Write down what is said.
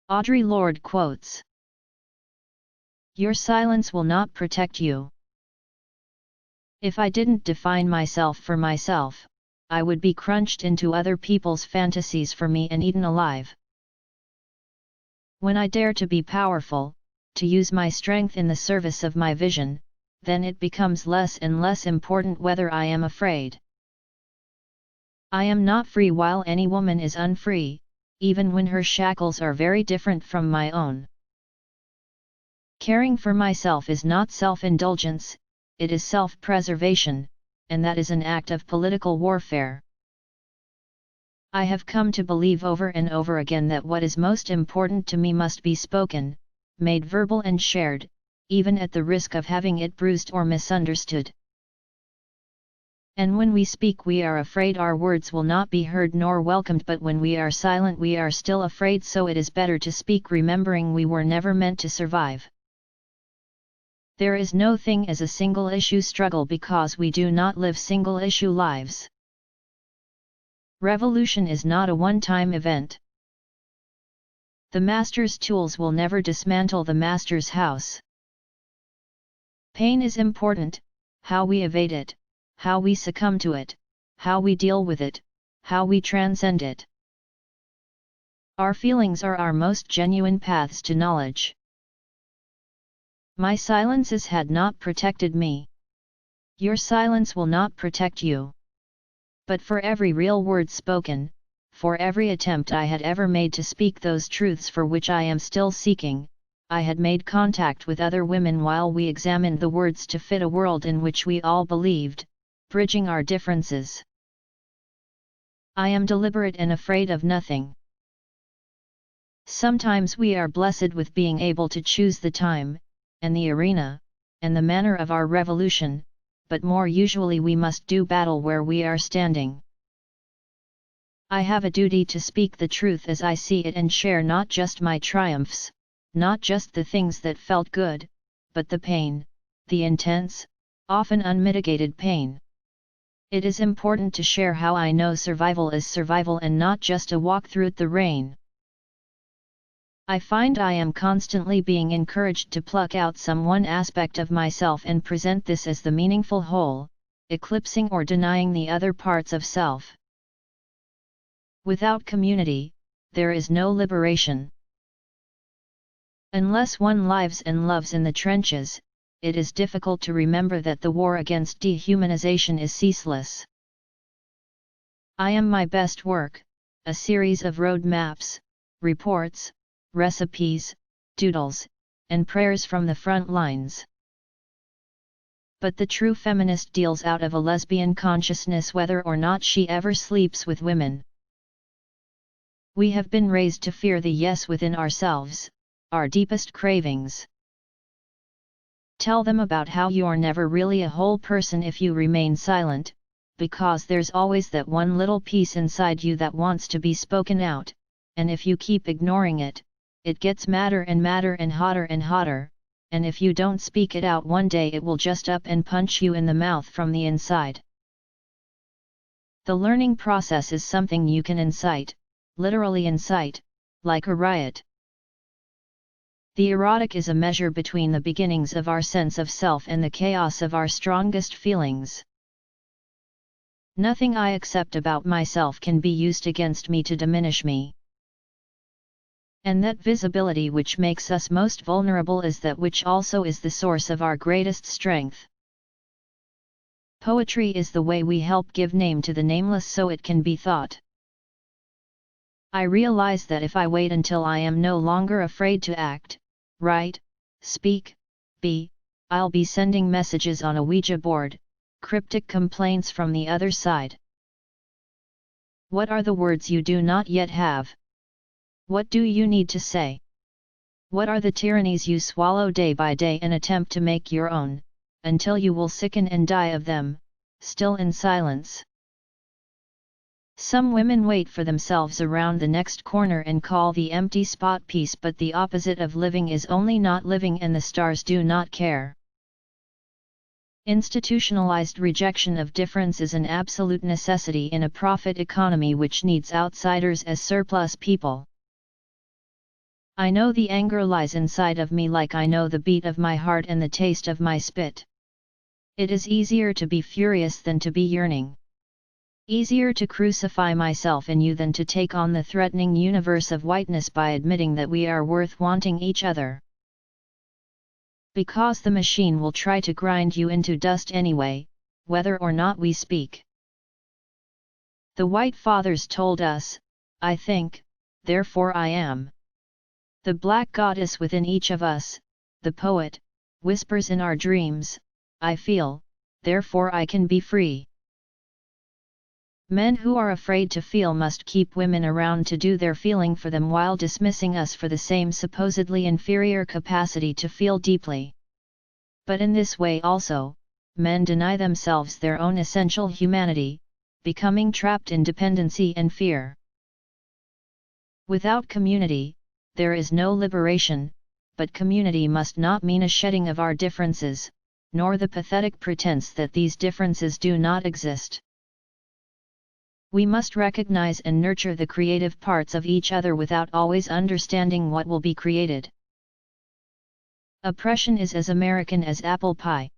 Audre Lorde quotes: "Your silence will not protect you. If I didn't define myself for myself, I would be crunched into other people's fantasies for me and eaten alive. When I dare to be powerful, to use my strength in the service of my vision, then it becomes less and less important whether I am afraid. I am not free while any woman is unfree, even when her shackles are very different from my own. Caring for myself is not self-indulgence, it is self-preservation, and that is an act of political warfare. I have come to believe over and over again that what is most important to me must be spoken, made verbal and shared, even at the risk of having it bruised or misunderstood. And when we speak we are afraid our words will not be heard nor welcomed, but when we are silent we are still afraid, so it is better to speak remembering we were never meant to survive. There is no thing as a single-issue struggle because we do not live single-issue lives. Revolution is not a one-time event. The master's tools will never dismantle the master's house. Pain is important, how we evade it, how we succumb to it, how we deal with it, how we transcend it. Our feelings are our most genuine paths to knowledge. My silences had not protected me. Your silence will not protect you. But for every real word spoken, for every attempt I had ever made to speak those truths for which I am still seeking, I had made contact with other women while we examined the words to fit a world in which we all believed, bridging our differences. I am deliberate and afraid of nothing. Sometimes we are blessed with being able to choose the time, and the arena, and the manner of our revolution, but more usually we must do battle where we are standing. I have a duty to speak the truth as I see it and share not just my triumphs, not just the things that felt good, but the pain, the intense, often unmitigated pain. It is important to share how I know survival is survival and not just a walk through the rain. I find I am constantly being encouraged to pluck out some one aspect of myself and present this as the meaningful whole, eclipsing or denying the other parts of self. Without community, there is no liberation. Unless one lives and loves in the trenches, it is difficult to remember that the war against dehumanization is ceaseless. I am my best work, a series of road maps, reports, recipes, doodles, and prayers from the front lines. But the true feminist deals out of a lesbian consciousness whether or not she ever sleeps with women. We have been raised to fear the yes within ourselves, our deepest cravings. Tell them about how you're never really a whole person if you remain silent, because there's always that one little piece inside you that wants to be spoken out, and if you keep ignoring it, it gets madder and madder and hotter, and if you don't speak it out one day it will just up and punch you in the mouth from the inside. The learning process is something you can incite, literally incite, like a riot. The erotic is a measure between the beginnings of our sense of self and the chaos of our strongest feelings. Nothing I accept about myself can be used against me to diminish me. And that visibility which makes us most vulnerable is that which also is the source of our greatest strength. Poetry is the way we help give name to the nameless so it can be thought. I realize that if I wait until I am no longer afraid to act, write, speak, be, I'll be sending messages on a Ouija board, cryptic complaints from the other side. What are the words you do not yet have? What do you need to say? What are the tyrannies you swallow day by day and attempt to make your own, until you will sicken and die of them, still in silence? Some women wait for themselves around the next corner and call the empty spot peace, but the opposite of living is only not living, and the stars do not care. Institutionalized rejection of difference is an absolute necessity in a profit economy which needs outsiders as surplus people. I know the anger lies inside of me like I know the beat of my heart and the taste of my spit. It is easier to be furious than to be yearning. Easier to crucify myself in you than to take on the threatening universe of whiteness by admitting that we are worth wanting each other. Because the machine will try to grind you into dust anyway, whether or not we speak. The white fathers told us, I think, therefore I am. The black goddess within each of us, the poet, whispers in our dreams, I feel, therefore I can be free. Men who are afraid to feel must keep women around to do their feeling for them while dismissing us for the same supposedly inferior capacity to feel deeply. But in this way also, men deny themselves their own essential humanity, becoming trapped in dependency and fear. Without community, there is no liberation, but community must not mean a shedding of our differences, nor the pathetic pretense that these differences do not exist. We must recognize and nurture the creative parts of each other without always understanding what will be created. Oppression is as American as apple pie.